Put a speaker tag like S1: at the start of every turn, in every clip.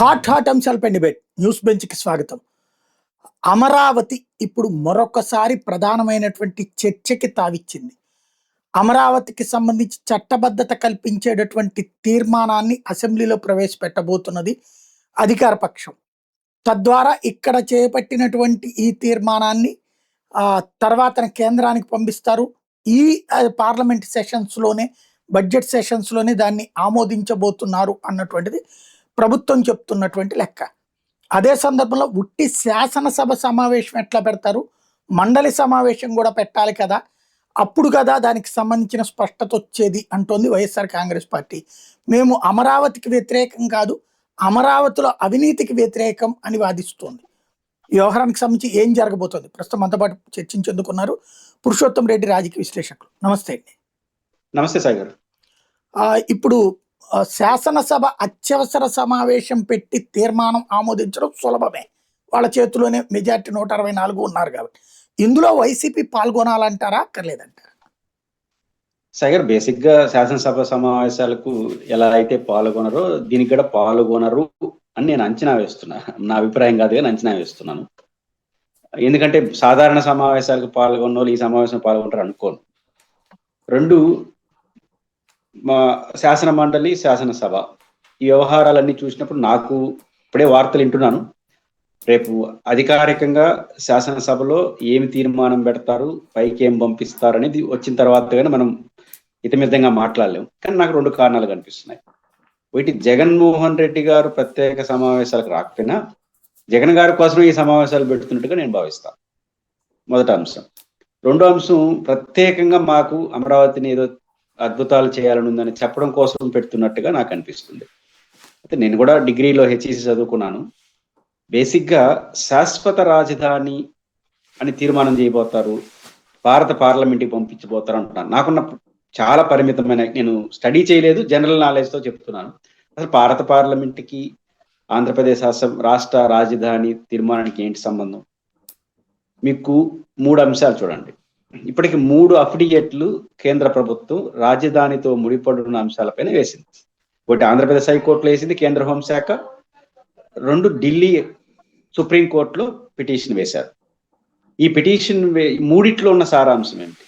S1: Hot అంశాలపై debate news బెంచ్కి స్వాగతం. అమరావతి ఇప్పుడు మరొకసారి ప్రధానమైనటువంటి చర్చకి తావిచ్చింది. అమరావతికి సంబంధించి చట్టబద్ధత కల్పించేటటువంటి తీర్మానాన్ని అసెంబ్లీలో ప్రవేశపెట్టబోతున్నది అధికార పక్షం. తద్వారా ఇక్కడ చేపట్టినటువంటి ఈ తీర్మానాన్ని తర్వాత కేంద్రానికి పంపిస్తారు. ఈ పార్లమెంట్ సెషన్స్లోనే, బడ్జెట్ సెషన్స్లోనే దాన్ని ఆమోదించబోతున్నారు అన్నటువంటిది ప్రభుత్వం చెప్తున్నటువంటి లెక్క. అదే సందర్భంలో ఉట్టి శాసనసభ సమావేశం ఎట్లా పెడతారు, మండలి సమావేశం కూడా పెట్టాలి కదా, అప్పుడు కదా దానికి సంబంధించిన స్పష్టత వచ్చేది అంటోంది వైఎస్ఆర్ కాంగ్రెస్ పార్టీ. మేము అమరావతికి వ్యతిరేకం కాదు, అమరావతిలో అవినీతికి వ్యతిరేకం అని వాదిస్తోంది. ఈ వ్యవహారానికి సంబంధించి ఏం జరగబోతోంది ప్రస్తుతం మనతో పాటు చర్చించేందుకున్నారు పురుషోత్తం రెడ్డి, రాజకీయ విశ్లేషకులు. నమస్తే అండి.
S2: నమస్తే సాగర్.
S1: ఇప్పుడు శాసనసభ అత్యవసర సమావేశం పెట్టి తీర్మానం ఆమోదించడం సులభమే, వాళ్ళ చేతిలోనే మెజార్టీ 164 ఉన్నారు కాబట్టి. ఇందులో వైసీపీ పాల్గొనాలంటారా, అక్కర్లేదంటారా?
S2: సాగర్, బేసిక్ గా శాసనసభ సమావేశాలకు ఎలా అయితే పాల్గొనరో దీనికి కూడా పాల్గొనరు అని నేను అంచనా వేస్తున్నా. నా అభిప్రాయం కాదు కానీ అంచనా వేస్తున్నాను. ఎందుకంటే సాధారణ సమావేశాలకు పాల్గొన్న వాళ్ళు ఈ సమావేశం పాల్గొంటారు అనుకోను. రెండు, మా శాసన మండలి, శాసనసభ ఈ వ్యవహారాలన్నీ చూసినప్పుడు నాకు ఇప్పుడే వార్తలు వింటున్నాను, రేపు అధికారికంగా శాసనసభలో ఏమి తీర్మానం పెడతారు, పైకి ఏం పంపిస్తారు అనేది వచ్చిన తర్వాత కానీ మనం ఇతమితంగా మాట్లాడలేము. కానీ నాకు 2 కారణాలు కనిపిస్తున్నాయి. ఒకటి, జగన్మోహన్ రెడ్డి గారు ప్రత్యేక సమావేశాలకు రాకపోయినా జగన్ గారి కోసం ఈ సమావేశాలు పెడుతున్నట్టుగా నేను భావిస్తాను. మొదటి అంశం. రెండో అంశం, ప్రత్యేకంగా మాకు అమరావతిని ఏదో అద్భుతాలు చేయాలని ఉందని చెప్పడం కోసం పెడుతున్నట్టుగా నాకు అనిపిస్తుంది. అయితే నేను కూడా డిగ్రీలో హెచ్ఈసి చదువుకున్నాను. బేసిక్గా శాశ్వత రాజధాని అని తీర్మానం చేయబోతారు, భారత పార్లమెంట్కి పంపించబోతారు అంటున్నాను. నాకున్న చాలా పరిమితమైన, నేను స్టడీ చేయలేదు, జనరల్ నాలెడ్జ్తో చెప్తున్నాను. అసలు భారత పార్లమెంట్కి ఆంధ్రప్రదేశ్ రాష్ట్ర రాజధాని తీర్మానానికి ఏంటి సంబంధం? మీకు 3 అంశాలు చూడండి. ఇప్పటికి 3 అఫిడియేట్లు కేంద్ర ప్రభుత్వం రాజధానితో ముడిపడున్న అంశాలపైన వేసింది. ఒకటి ఆంధ్రప్రదేశ్ హైకోర్టులో వేసింది కేంద్ర హోంశాఖ, 2 ఢిల్లీ సుప్రీంకోర్టులో పిటిషన్ వేశారు. ఈ పిటిషన్ మూడిట్లో ఉన్న సారాంశం ఏంటి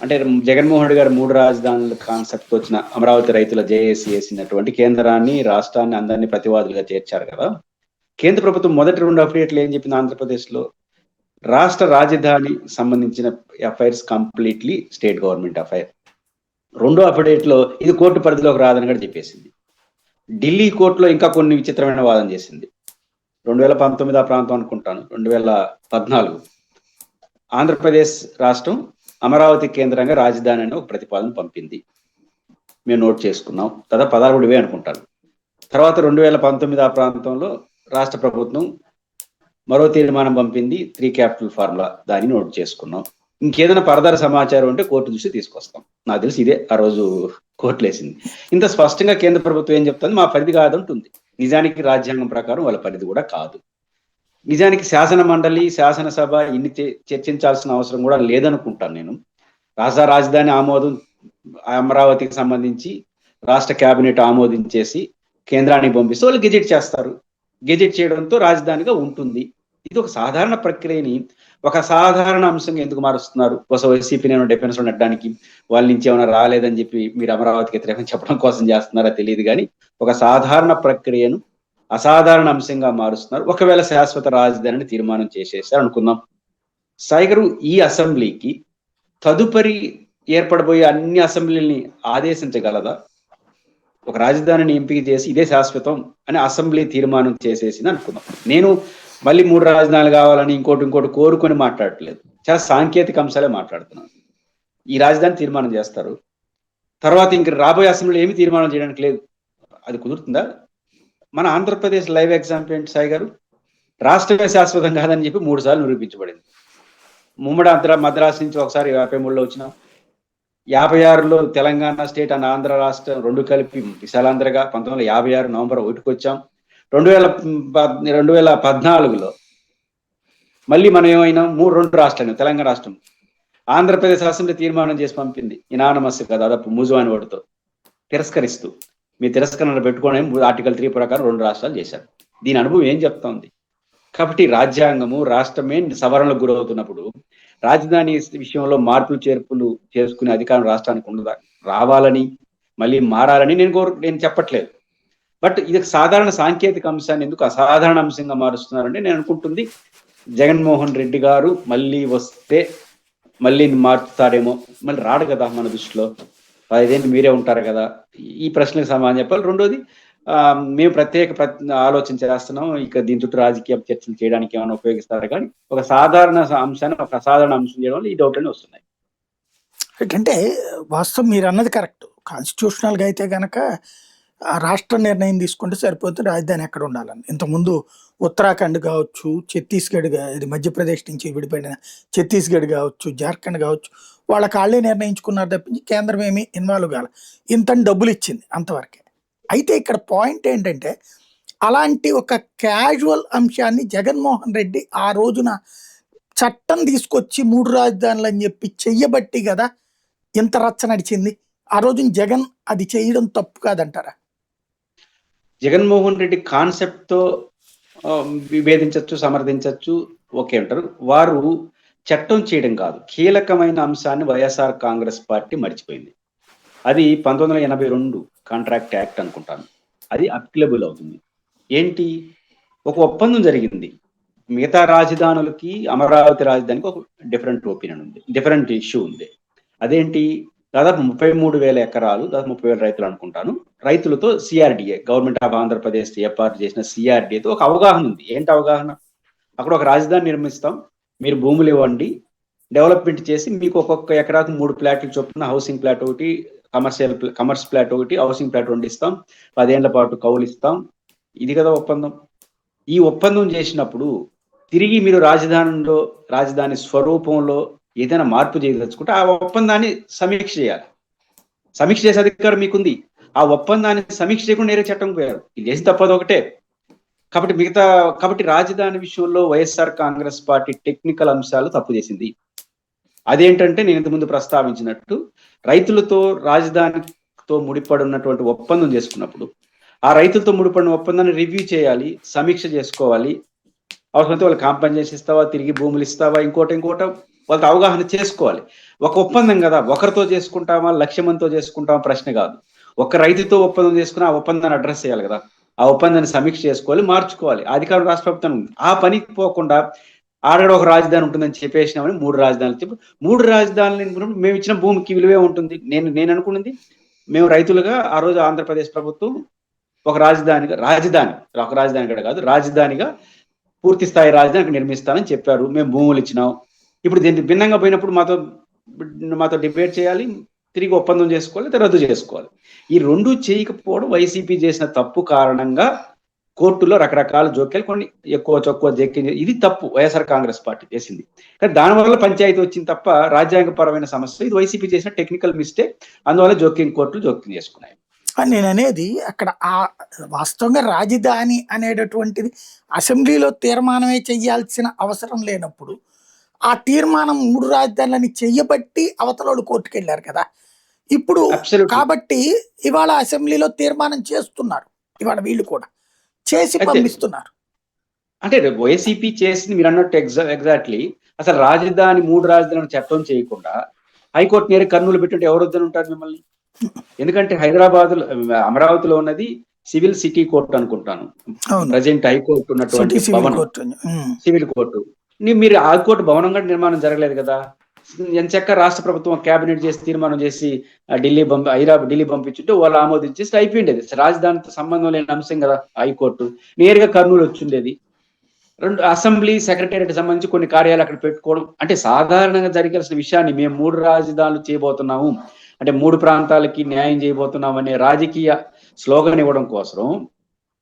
S2: అంటే, జగన్మోహన్ రెడ్డి గారు 3 రాజధానుల కాన్సెప్ట్ వచ్చిన అమరావతి రైతుల జేఏసీ వేసినటువంటి కేంద్రాన్ని, రాష్ట్రాన్ని అందరినీ ప్రతివాదులుగా చేర్చారు కదా. కేంద్ర ప్రభుత్వం మొదటి 2 అఫిడియేట్లు ఏం చెప్పింది? ఆంధ్రప్రదేశ్లో రాష్ట్ర రాజధాని సంబంధించిన affairs completely state government affair. 2వ అఫిడేట్లో ఇది కోర్టు పరిధిలోకి రాదని కూడా చెప్పేసింది. ఢిల్లీ కోర్టులో ఇంకా కొన్ని విచిత్రమైన వాదన చేసింది. 2019 ఆ ప్రాంతం అనుకుంటాను, 2014 ఆంధ్రప్రదేశ్ రాష్ట్రం అమరావతి కేంద్రంగా రాజధాని అని ఒక ప్రతిపాదన పంపింది. మేము నోట్ చేసుకున్నాం. తర్వాత 16 అనుకుంటాను. తర్వాత 2019 ఆ ప్రాంతంలో రాష్ట్ర ప్రభుత్వం మరో తీర్మానం పంపింది, 3 క్యాపిటల్ ఫార్ములా, దాన్ని నోట్ చేసుకున్నాం. ఇంకేదైనా ఫర్దర్ సమాచారం ఉంటే కోర్టు దృష్టి తీసుకొస్తాం. నాకు తెలిసి ఇదే ఆ రోజు కోర్టులు వేసింది. ఇంత స్పష్టంగా కేంద్ర ప్రభుత్వం ఏం చెప్తుంది? మా పరిధి కాదంటుంది. నిజానికి రాజ్యాంగం ప్రకారం వాళ్ళ పరిధి కూడా కాదు. నిజానికి శాసన మండలి, శాసనసభ ఇన్ని చర్చించాల్సిన అవసరం కూడా లేదనుకుంటాను నేను. రాష్ట్ర రాజధాని ఆమోదం అమరావతికి సంబంధించి రాష్ట్ర కేబినెట్ ఆమోదించేసి కేంద్రానికి పంపిస్తే వాళ్ళు గెజెట్ చేస్తారు. గెజెట్ చేయడంతో రాజధానిగా ఉంటుంది. ఇది ఒక సాధారణ ప్రక్రియని ఒక సాధారణ అంశంగా ఎందుకు మారుస్తున్నారు? వైసీపీని ఏమైనా డిఫెన్స్ లో నెట్టడానికి, వాళ్ళ నుంచి ఏమైనా రాలేదని చెప్పి మీరు అమరావతికి వ్యతిరేకం చెప్పడం కోసం చేస్తున్నారా తెలియదు కానీ ఒక సాధారణ ప్రక్రియను అసాధారణ అంశంగా మారుస్తున్నారు. ఒకవేళ శాశ్వత రాజధానిని తీర్మానం చేసేసారు అనుకుందాం. సాయిగారు, ఈ అసెంబ్లీకి తదుపరి ఏర్పడబోయే అన్ని అసెంబ్లీని ఆదేశించగలదా? ఒక రాజధానిని ఎంపిక చేసి ఇదే శాశ్వతం అని అసెంబ్లీ తీర్మానం చేసేసింది అనుకుందాం. నేను మళ్ళీ 3 రాజధానులు కావాలని ఇంకోటి కోరుకొని మాట్లాడట్లేదు, చాలా సాంకేతిక అంశాలే మాట్లాడుతున్నాను. ఈ రాజధాని తీర్మానం చేస్తారు, తర్వాత ఇంక రాబోయే అసెంబ్లీ ఏమి తీర్మానం చేయడానికి లేదు. అది కుదురుతుందా? మన ఆంధ్రప్రదేశ్ లైవ్ ఎగ్జాంపుల్ ఏంటి సాయి గారు? రాష్ట్రమే శాశ్వతం కాదని చెప్పి 3 సార్లు నిరూపించబడింది. ముమ్మడి మద్రాసు నుంచి ఒకసారి 53లో వచ్చినాం, 56లో తెలంగాణ స్టేట్ అండ్ ఆంధ్ర రాష్ట్రం 2 కలిపి విశాలాంధ్రగా 1956 నవంబర్ 1కి వచ్చాం. 2014లో మళ్ళీ మనం ఏమైనా 2 రాష్ట్రాలు, తెలంగాణ రాష్ట్రం, ఆంధ్రప్రదేశ్ అసెంబ్లీ తీర్మానం చేసి పంపింది ఇనానమస్ గా, దాదాపు మూజువాని ఓటుతో తిరస్కరిస్తూ. మీ తిరస్కరణ పెట్టుకోవడం ఆర్టికల్ 3 ప్రకారం 2 రాష్ట్రాలు చేశారు. దీని అనుభవం ఏం చెప్తా ఉంది? కాబట్టి రాజ్యాంగము రాష్ట్రమే సవరణలకు గురవుతున్నప్పుడు రాజధాని విషయంలో మార్పులు చేర్పులు చేసుకునే అధికారం రాష్ట్రానికి ఉండదా? రావాలని మళ్ళీ మారాలని నేను చెప్పట్లేదు. బట్ ఇది సాధారణ సాంకేతిక అంశాన్ని ఎందుకు అసాధారణ అంశంగా మారుస్తున్నారంటే నేను అనుకుంటుంది జగన్మోహన్ రెడ్డి గారు మళ్ళీ వస్తే మళ్ళీ మార్చుతాడేమో. మళ్ళీ రాడు కదా మన దృష్టిలో, అదేంటి మీరే ఉంటారు కదా, ఈ ప్రశ్నకు సమాధానం చెప్పాలి. రెండోది మేము ప్రత్యేక ఆలోచన చేస్తున్నాం, ఇక దీని చుట్టూ రాజకీయ చర్చలు చేయడానికి ఏమైనా ఉపయోగిస్తారు, కానీ ఒక సాధారణ అంశాన్ని ఒక అసాధారణ అంశం చేయడం వల్ల ఈ డౌట్లన్నీ వస్తున్నాయి.
S1: అంటే వాస్తవం మీరు అన్నది కరెక్ట్. కాన్స్టిట్యూషనల్గా అయితే కనుక రాష్ట్ర నిర్ణయం తీసుకుంటే సరిపోతుంది రాజధాని ఎక్కడ ఉండాలని. ఇంతకుముందు ఉత్తరాఖండ్ కావచ్చు, ఛత్తీస్గఢ్, ఇది మధ్యప్రదేశ్ నుంచి విడిపోయిన ఛత్తీస్గఢ్ కావచ్చు, జార్ఖండ్ కావచ్చు, వాళ్ళ కాళ్ళే నిర్ణయించుకున్నారు తప్పించి కేంద్రం ఏమీ ఇన్వాల్వ్ కాల. ఇంత డబ్బులు ఇచ్చింది అంతవరకే. అయితే ఇక్కడ పాయింట్ ఏంటంటే అలాంటి ఒక క్యాజువల్ అంశాన్ని జగన్మోహన్ రెడ్డి ఆ రోజున చట్టం తీసుకొచ్చి 3 రాజధానులు అని చెప్పి చెయ్యబట్టి కదా ఇంత రచ్చ నడిచింది. ఆ రోజున జగన్ అది చేయడం తప్పు కాదంటారా?
S2: జగన్మోహన్ రెడ్డి కాన్సెప్ట్ తో విభేదించవచ్చు, సమర్థించవచ్చు, ఓకే అంటారు. వారు చట్టం చేయడం కాదు, కీలకమైన అంశాన్ని వైఎస్ఆర్ కాంగ్రెస్ పార్టీ మర్చిపోయింది. అది 1982 కాంట్రాక్ట్ యాక్ట్ అనుకుంటాను, అది అప్లికబుల్ అవుతుంది. ఏంటి, ఒక ఒప్పందం జరిగింది. మిగతా రాజధానులకి అమరావతి రాజధానికి ఒక డిఫరెంట్ ఒపీనియన్ ఉంది, డిఫరెంట్ ఇష్యూ ఉంది. అదేంటి, దాదాపు 33,000 ఎకరాలు, దాదాపు 30,000 రైతులు అనుకుంటాను, రైతులతో సిఆర్డిఏ, గవర్నమెంట్ ఆఫ్ ఆంధ్రప్రదేశ్ ఏర్పాటు చేసిన సిఆర్డిఏతో ఒక అవగాహన ఉంది. ఏంటి అవగాహన, అక్కడ ఒక రాజధాని నిర్మిస్తాం, మీరు భూములు ఇవ్వండి, డెవలప్మెంట్ చేసి మీకు ఒక్కొక్క ఎకరాకు 3 ప్లాట్లు చొప్పున, హౌసింగ్ ప్లాట్ ఒకటి, కమర్షియల్ ప్లాట్ ఒకటి, హౌసింగ్ ప్లాట్ 2 ఇస్తాం, 10 ఏళ్ల పాటు కౌలు ఇస్తాం. ఇది కదా ఒప్పందం. ఈ ఒప్పందం చేసినప్పుడు తిరిగి మీరు రాజధాని స్వరూపంలో ఏదైనా మార్పు చేయదలుచుకుంటే ఆ ఒప్పందాన్ని సమీక్ష చేయాలి. సమీక్ష చేసే అధికారం మీకుంది. ఆ ఒప్పందాన్ని సమీక్ష చేయకుండా నేరే చట్టం పోయారు. ఇది చేసి తప్పదు ఒకటే. కాబట్టి రాజధాని విషయంలో వైఎస్ఆర్ కాంగ్రెస్ పార్టీ టెక్నికల్ అంశాలు తప్పు చేసింది. అదేంటంటే నేను ఇంతకుముందు ప్రస్తావించినట్టు, రైతులతో రాజధానితో ముడిపడినటువంటి ఒప్పందం చేసుకున్నప్పుడు ఆ రైతులతో ముడిపడిన ఒప్పందాన్ని రివ్యూ చేయాలి, సమీక్ష చేసుకోవాలి. అవసరమైతే వాళ్ళు కాంపెన్సేషన్ ఇస్తావా, తిరిగి భూములు ఇస్తావా, ఇంకోటి వాళ్ళతో అవగాహన చేసుకోవాలి. ఒక ఒప్పందం కదా, ఒకరితో చేసుకుంటామా, 1,00,000 మందితో చేసుకుంటామా ప్రశ్న కాదు. ఒక రైతుతో ఒప్పందం చేసుకుని ఆ ఒప్పందాన్ని అడ్రస్ చేయాలి కదా, ఆ ఒప్పందాన్ని సమీక్ష చేసుకోవాలి, మార్చుకోవాలి. అధికారం రాష్ట్ర ప్రభుత్వం ఉంది. ఆ పనికి పోకుండా ఆడ ఒక రాజధాని ఉంటుందని చెప్పేసినామని 3 రాజధానులు చెప్పి 3 రాజధానులు మేము ఇచ్చిన భూమికి విలువే ఉంటుంది. నేను అనుకున్నది, మేము రైతులుగా ఆ రోజు ఆంధ్రప్రదేశ్ ప్రభుత్వం ఒక రాజధాని కాదు, రాజధానిగా పూర్తి స్థాయి రాజధాని నిర్మిస్తానని చెప్పారు. మేము భూములు ఇచ్చినాం. ఇప్పుడు దీన్ని భిన్నంగా పోయినప్పుడు మాతో డిబేట్ చేయాలి, తిరిగి ఒప్పందం చేసుకోవాలి, రద్దు చేసుకోవాలి. ఈ 2 చేయకపోవడం వైసీపీ చేసిన తప్పు కారణంగా కోర్టులో రకరకాల జోక్యాలు, కొన్ని ఎక్కువ చొక్కువ జోక్యం, ఇది తప్పు వైఎస్ఆర్ కాంగ్రెస్ పార్టీ చేసింది. కానీ దానివల్ల పంచాయతీ వచ్చింది తప్ప రాజ్యాంగపరమైన సమస్య. ఇది వైసీపీ చేసిన టెక్నికల్ మిస్టేక్. అందువల్ల కోర్టులు జోక్యం చేసుకున్నాయి.
S1: నేను అనేది అక్కడ ఆ వాస్తవంగా రాజధాని అనేటటువంటిది అసెంబ్లీలో తీర్మానమే చెయ్యాల్సిన అవసరం లేనప్పుడు ఆ తీర్మానం 3 రాజధానులని చెయ్యబట్టి అవతలోళ్ళు కోర్టుకు వెళ్ళారు కదా. ఇప్పుడు కాబట్టి ఇవాళ అసెంబ్లీలో తీర్మానం చేస్తున్నారు, ఇవాళ వీళ్ళు కూడా చేసి పంపిస్తున్నారు.
S2: అంటే వైసీపీ చేసింది మీరు అన్నట్టు ఎగ్జాక్ట్లీ. అసలు 3 రాజధానులు చట్టం చేయకుండా హైకోర్టు నేరు కర్నూలు పెట్టుంటే ఎవరు వద్దని ఉంటారు మిమ్మల్ని? ఎందుకంటే అమరావతిలో ఉన్నది సివిల్ సిటీ కోర్టు అనుకుంటాను, ప్రజెంట్ హైకోర్టు ఉన్నటువంటి సివిల్ కోర్టు. మీరు ఆ కోర్టు భవనం కూడా నిర్మాణం జరగలేదు కదా. ఎంచక్క రాష్ట్ర ప్రభుత్వం కేబినెట్ చేసి తీర్మానం చేసి ఢిల్లీ పంపించుంటే వాళ్ళు ఆమోదించేసి అయిపోయిండేది. రాజధానితో సంబంధం లేని అంశం కదా హైకోర్టు. నేరుగా కర్నూలు వచ్చిండేది. 2 అసెంబ్లీ సెక్రటేరియట్ సంబంధించి కొన్ని కార్యాలయాలు అక్కడ పెట్టుకోవడం అంటే సాధారణంగా జరగాల్సిన విషయాన్ని మేము 3 రాజధానులు చేయబోతున్నాము అంటే 3 ప్రాంతాలకి న్యాయం చేయబోతున్నాం అనే రాజకీయ స్లోగన్ ఇవ్వడం కోసం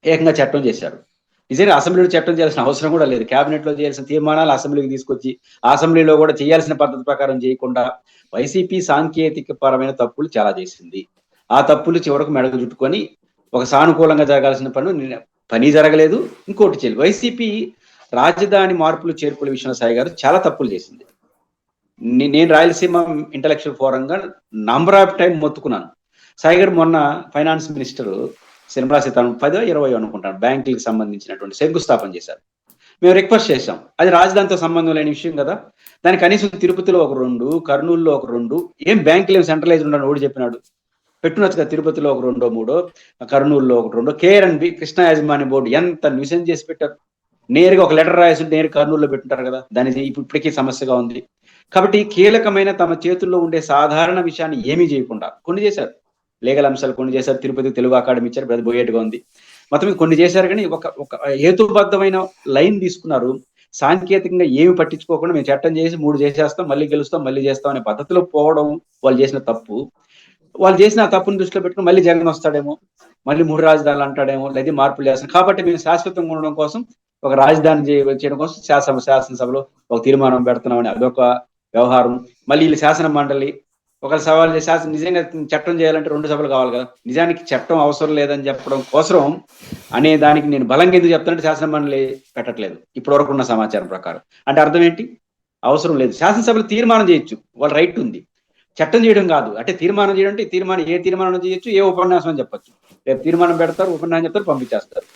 S2: ఏకంగా చట్టం చేశారు. నిజంగా అసెంబ్లీలో చట్టం చేయాల్సిన అవసరం కూడా లేదు. కేబినెట్ లో చేయాల్సిన తీర్మానాలు అసెంబ్లీకి తీసుకొచ్చి అసెంబ్లీలో కూడా చేయాల్సిన పద్ధతి ప్రకారం చేయకుండా వైసీపీ సాంకేతిక పరమైన తప్పులు చాలా చేసింది. ఆ తప్పులు చివరకు మెడకు చుట్టుకొని ఒక సానుకూలంగా జరగాల్సిన పని జరగలేదు, ఇంకోటి చేయలేదు. వైసీపీ రాజధాని మార్పులు చేర్పుల విషయంలో సాయి గారు చాలా తప్పులు చేసింది. నేను రాయలసీమ ఇంటలెక్చువల్ ఫోరంగా నంబర్ ఆఫ్ టైం మొత్తుకున్నాను. సాయి గారు మొన్న ఫైనాన్స్ మినిస్టర్ నిర్మలా సీతారామన్ 10-20 అనుకుంటాను బ్యాంకులకు సంబంధించినటువంటి శంకుస్థాపన చేశారు. మేము రిక్వెస్ట్ చేశాం, అది రాజధానితో సంబంధం లేని విషయం కదా, దానికి కనీసం తిరుపతిలో ఒక 2, కర్నూలులో ఒక 2, ఏం బ్యాంకులు ఏం సెంట్రలైజ్ ఉండని ఓడి చెప్పినాడు, పెట్టునొచ్చు కదా తిరుపతిలో ఒక 2-3, కర్నూలులో ఒక 2, KRNB కృష్ణా యాజమాన్య బోర్డు ఎంత న్యూసెన్స్ చేసి పెట్టారు. నేరుగా ఒక లెటర్ రాసి నేరుగా కర్నూలులో పెట్టుంటారు కదా, దాని ఇప్పటికీ సమస్యగా ఉంది. కాబట్టి కీలకమైన తమ చేతుల్లో ఉండే సాధారణ విషయాన్ని ఏమీ చేయకుండా కొన్ని చేశారు, లీగల్ అంశాలు కొన్ని చేశారు, తిరుపతి తెలుగు అకాడమీ ఇచ్చారు, అది బోయేట్టుగా ఉంది. మొత్తం కొన్ని చేశారు, కానీ ఒక హేతుబద్ధమైన లైన్ తీసుకున్నారు. సాంకేతికంగా ఏమి పట్టించుకోకుండా మేము చట్టం చేసి 3 చేసేస్తాం, మళ్ళీ గెలుస్తాం, మళ్ళీ చేస్తాం అనే పద్ధతిలో పోవడం వాళ్ళు చేసిన తప్పు. వాళ్ళు చేసిన తప్పును దృష్టిలో పెట్టుకుని మళ్ళీ జగన్ వస్తాడేమో, మళ్ళీ 3 రాజధానులు అంటాడేమో, లేదా మార్పులు చేస్తాం కాబట్టి మేము శాశ్వతంగా ఉండడం కోసం ఒక రాజధాని చేయడం కోసం శాసనసభలో ఒక తీర్మానం పెడుతున్నామని అదొక వ్యవహారం. మళ్ళీ వీళ్ళు శాసన మండలి ఒకళ్ళు సవాల్ చేసి నిజంగా చట్టం చేయాలంటే 2 సభలు కావాలి కదా, నిజానికి చట్టం అవసరం లేదని చెప్పడం కోసం అనే దానికి నేను బలంగా ఎందుకు చెప్తానంటే శాసన మండలి పెట్టట్లేదు ఇప్పటి వరకు ఉన్న సమాచారం ప్రకారం. అంటే అర్థం ఏంటి, అవసరం లేదు. శాసనసభలు తీర్మానం చేయొచ్చు, వాళ్ళ రైట్ ఉంది, చట్టం చేయడం కాదు. అంటే తీర్మానం చేయడం అంటే ఏ తీర్మానం చేయొచ్చు, ఏ ఉపన్యాసం అని చెప్పొచ్చు. రేపు తీర్మానం పెడతారు, ఉపన్యాసం చెప్తారు, పంపించేస్తారు.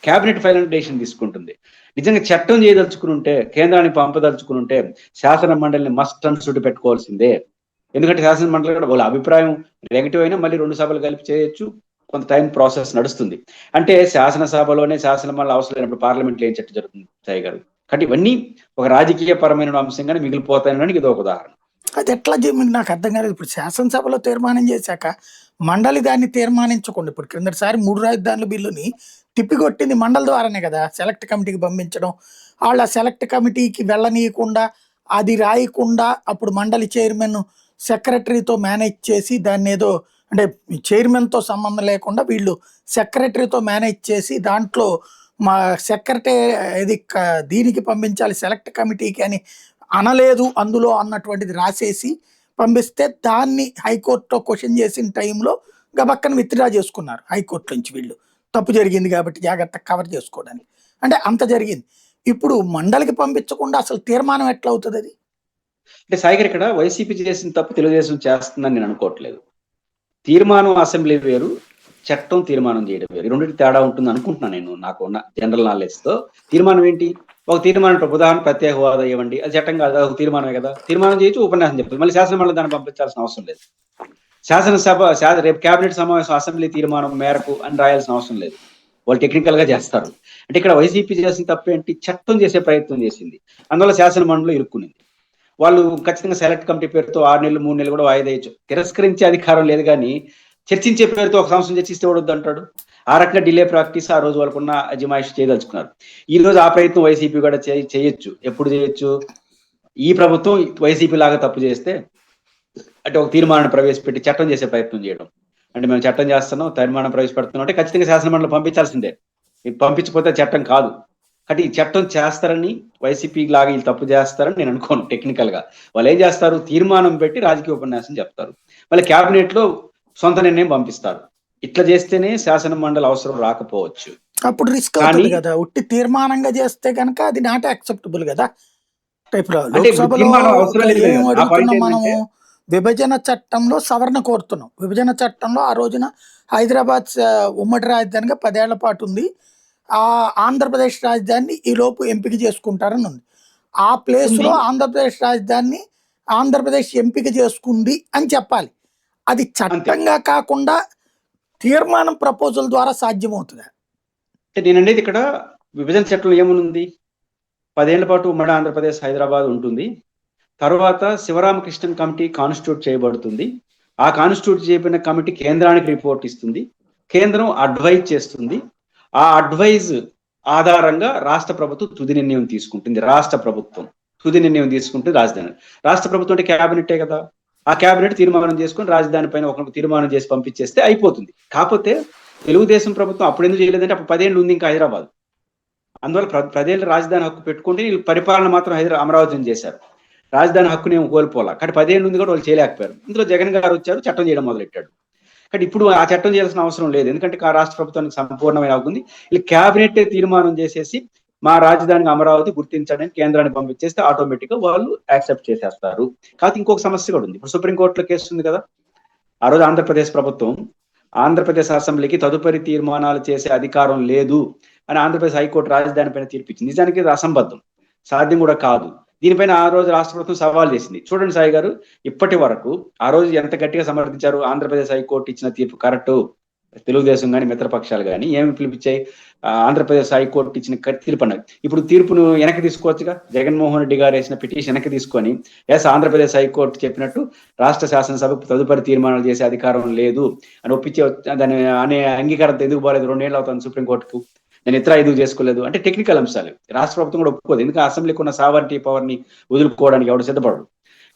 S2: క్యాబినెట్ ఫైనల్ డెసిషన్ తీసుకుంటుంది. నిజంగా చట్టం చేయదలుచుకుని ఉంటే, కేంద్రానికి పంపదలుచుకుని ఉంటే శాసన మండలిని మస్ట్ అండ్ షుడ్ పెట్టుకోవాల్సిందే. ఎందుకంటే శాసన మండలి కూడా వాళ్ళ అభిప్రాయం నెగటివ్ అయినా మళ్ళీ 2 సభలు కలిపి చేయొచ్చు, కొంత టైం ప్రాసెస్ నడుస్తుంది. అంటే శాసనసభలోనే శాసన మండలి అవసరం లేనప్పుడు పార్లమెంట్లో ఏం చట్టం జరుగుతుంది సాయి గారు. కాబట్టి ఇవన్నీ ఒక రాజకీయ పరమైన అంశంగానే మిగిలిపోతాయనడానికి ఇది ఒక ఉదాహరణ.
S1: అది ఎట్లా నాకు అర్థం కాలేదు. ఇప్పుడు శాసనసభలో తీర్మానం చేశాక మండలి దాన్ని తీర్మానించకుండా, ఇప్పుడు క్రిందటిసారి 3 రాజధానుల బిల్లుని తిప్పికొట్టింది మండలి ద్వారానే కదా, సెలెక్ట్ కమిటీకి పంపించడం. వాళ్ళ సెలెక్ట్ కమిటీకి వెళ్ళనీయకుండా, అది రాయకుండా అప్పుడు మండలి చైర్మన్ సెక్రటరీతో మేనేజ్ చేసి దాన్ని ఏదో, అంటే చైర్మన్తో సంబంధం లేకుండా వీళ్ళు సెక్రటరీతో మేనేజ్ చేసి దాంట్లో మా సెక్రటరీ ఇది దీనికి పంపించాలి సెలెక్ట్ కమిటీకి అని అనలేదు అందులో అన్నటువంటిది రాసేసి పంపిస్తే, దాన్ని హైకోర్టులో క్వశ్చన్ చేసిన టైంలో గబక్కన విత్డ్రా చేసుకున్నారు హైకోర్టు నుంచి వీళ్ళు, తప్పు జరిగింది కాబట్టి జాగ్రత్త కవర్ చేసుకోవడానికి. అంటే అంత జరిగింది. ఇప్పుడు మండలికి పంపించకుండా అసలు తీర్మానం ఎట్లా అవుతుంది అది?
S2: అంటే సాయిగారు ఇక్కడ వైసీపీ చేసిన తప్పు తెలుగుదేశం చేస్తుందని నేను అనుకోవట్లేదు. తీర్మానం అసెంబ్లీ వేరు, చట్టం తీర్మానం చేయడం వేరు, రెండింటి తేడా ఉంటుంది అనుకుంటున్నాను నేను. నాకున్న జనరల్ నాలెడ్జ్ తో తీర్మానం ఏంటి, ఒక తీర్మానం ఉదాహరణ ప్రత్యేక హోదా ఇవ్వండి, అది చట్టం కాదు, ఒక తీర్మానమే కదా, తీర్మానం చేయొచ్చు, ఉపన్యాసం చెప్తుంది, మళ్ళీ శాసన మండలి దాన్ని పంపించాల్సిన అవసరం లేదు. శాసనసభ రేపు కేబినెట్ సమావేశం అసెంబ్లీ తీర్మానం మేరకు అని రాయాల్సిన అవసరం లేదు, వాళ్ళు టెక్నికల్ గా చేస్తారు. అంటే ఇక్కడ వైసీపీ చేసిన తప్పు ఏంటి, చట్టం చేసే ప్రయత్నం చేసింది, అందువల్ల శాసన మండలిలో ఇరుక్కునింది. వాళ్ళు ఖచ్చితంగా సెలెక్ట్ కమిటీ పేరుతో 6 నెలలు 3 నెలలు కూడా వాయిదా వేయచ్చు, తిరస్కరించే అధికారం లేదు. కానీ చర్చించే పేరుతో 1 సంవత్సరం చర్చిస్తే వద్దు అంటాడు. ఆ రకంగా డిలే ప్రాక్టీస్ ఆ రోజు వాళ్ళకున్న అజమాయిషి చేయదలుచుకున్నారు. ఈ రోజు ఆ ప్రయత్నం వైసీపీ కూడా చేయొచ్చు. ఎప్పుడు చేయొచ్చు, ఈ ప్రభుత్వం వైసీపీ లాగా తప్పు చేస్తే అంటే ఒక తీర్మానాన్ని ప్రవేశపెట్టి చట్టం చేసే ప్రయత్నం చేయడం. అంటే మేము చట్టం చేస్తున్నాం, తీర్మానం ప్రవేశపెడుతున్నాం అంటే ఖచ్చితంగా శాసనమండలి పంపించాల్సిందే, పంపించకపోతే చట్టం కాదు. అంటే ఈ చట్టం చేస్తారని వైసీపీ లాగా వీళ్ళు తప్పు చేస్తారని నేను అనుకోను. టెక్నికల్ గా వాళ్ళు ఏం చేస్తారు, తీర్మానం పెట్టి రాజకీయ ఉపన్యాసం చెప్తారు, మళ్ళీ క్యాబినెట్ లో సొంత నిర్ణయం పంపిస్తారు. ఇట్లా చేస్తేనే శాసన మండలి అవసరం రాకపోవచ్చు.
S1: అప్పుడు రిస్క్ అవుతుంది కదా, ఉట్టి తీర్మానంగా చేస్తే కనుక అది నాట్ యాక్సెప్టబుల్ కదా. ఇప్పుడు లోక్సభలో ఏం అడుగుతున్నాం మనము, విభజన చట్టంలో సవరణ కోరుతున్నాం. విభజన చట్టంలో ఆ రోజున హైదరాబాద్ ఉమ్మడి రాజధానిగా 10 ఏళ్ల పాటు ఉంది, ఆ ఆంధ్రప్రదేశ్ రాజధానిని ఈ లోపు ఎంపిక చేసుకుంటారని ఉంది. ఆ ప్లేస్ లో ఆంధ్రప్రదేశ్ రాజధానిని ఆంధ్రప్రదేశ్ ఎంపిక చేసుకుంది అని చెప్పాలి. అది చట్టంగా కాకుండా తీర్మానం ప్రపోజల్ ద్వారా సాధ్యమవుతుంది.
S2: అంటే నేను అనేది ఇక్కడ విభజన చట్టంలో ఏముంది, 10 ఏళ్ల పాటు ఉమ్మడి ఆంధ్రప్రదేశ్ హైదరాబాద్ ఉంటుంది. తర్వాత శివరామకృష్ణన్ కమిటీ కాన్స్టిట్యూట్ చేయబడుతుంది. ఆ కాన్స్టిట్యూట్ చేయబడిన కమిటీ కేంద్రానికి రిపోర్ట్ ఇస్తుంది, కేంద్రం అడ్వైజ్ చేస్తుంది. ఆ అడ్వైజ్ ఆధారంగా రాష్ట్ర ప్రభుత్వం తుది నిర్ణయం తీసుకుంటుంది. రాష్ట్ర ప్రభుత్వం తుది నిర్ణయం తీసుకుంటుంది రాజధాని. రాష్ట్ర ప్రభుత్వం అంటే క్యాబినెటే కదా, ఆ క్యాబినెట్ తీర్మానం చేసుకుని రాజధాని పైన ఒక తీర్మానం చేసి పంపించేస్తే అయిపోతుంది. కాకపోతే తెలుగుదేశం ప్రభుత్వం అప్పుడు ఎందుకు చేయలేదంటే అప్పుడు 10 ఏళ్ళు ఉంది ఇంకా హైదరాబాద్, అందువల్ల 10 ఏళ్ళు రాజధాని హక్కు పెట్టుకుంటే వీళ్ళు పరిపాలన మాత్రం అమరావతిని చేశారు, రాజధాని హక్కుని ఏమో కోల్పోలా. కానీ 10 ఏళ్ళు ఉంది కూడా వాళ్ళు చేయలేకపోయారు. ఇందులో జగన్ గారు వచ్చారు, చట్టం చేయడం మొదలెట్టాడు. కానీ ఇప్పుడు ఆ చట్టం చేయాల్సిన అవసరం లేదు, ఎందుకంటే రాష్ట్ర ప్రభుత్వానికి సంపూర్ణమైన అవుతుంది. వీళ్ళు క్యాబినెట్ తీర్మానం చేసేసి మా రాజధానికి అమరావతి గుర్తించడానికి కేంద్రానికి పంపించేస్తే ఆటోమేటిక్ గా వాళ్ళు యాక్సెప్ట్ చేసేస్తారు. కాకపోతే ఇంకొక సమస్య కూడా ఉంది. ఇప్పుడు సుప్రీంకోర్టులో కేసు ఉంది కదా, ఆ రోజు ఆంధ్రప్రదేశ్ ప్రభుత్వం ఆంధ్రప్రదేశ్ అసెంబ్లీకి తదుపరి తీర్మానాలు చేసే అధికారం లేదు అని ఆంధ్రప్రదేశ్ హైకోర్టు రాజధాని పైన తీర్పిచ్చింది. నిజానికి ఇది అసంబద్ధం, సాధ్యం కూడా కాదు. దీనిపైన ఆ రోజు రాష్ట్ర ప్రభుత్వం సవాల్ చేసింది. చూడండి సాయి గారు, ఇప్పటి వరకు ఆ రోజు ఎంత గట్టిగా సమర్థించారు, ఆంధ్రప్రదేశ్ హైకోర్టు ఇచ్చిన తీర్పు కరెక్టు. తెలుగుదేశం కానీ మిత్రపక్షాలు కానీ ఏమి పిలిపించాయి, ఆంధ్రప్రదేశ్ హైకోర్టు ఇచ్చిన తీర్పు అన్నది. ఇప్పుడు తీర్పును వెనక్కి తీసుకోవచ్చుగా. జగన్మోహన్ రెడ్డి గారు వేసిన పిటిషన్ వెనక్కి తీసుకొని ఆంధ్రప్రదేశ్ హైకోర్టు చెప్పినట్టు రాష్ట్ర శాసనసభకు తదుపరి తీర్మానాలు చేసే అధికారం లేదు అని ఒప్పించే దాని అనే అంగీకారంతో ఎందుకు పోలేదు? 2 ఏళ్ళు అవుతుంది సుప్రీంకోర్టుకు, నేను ఇతర ఎందుకు చేసుకోలేదు అంటే టెక్నికల్ అంశాలు. రాష్ట్ర ప్రభుత్వం కూడా ఒప్పుకోదు, ఎందుకంటే అసెంబ్లీకి ఉన్న సావర్టీ పవర్ ని వదులుకోవడానికి ఎవడు సిద్ధపడడు.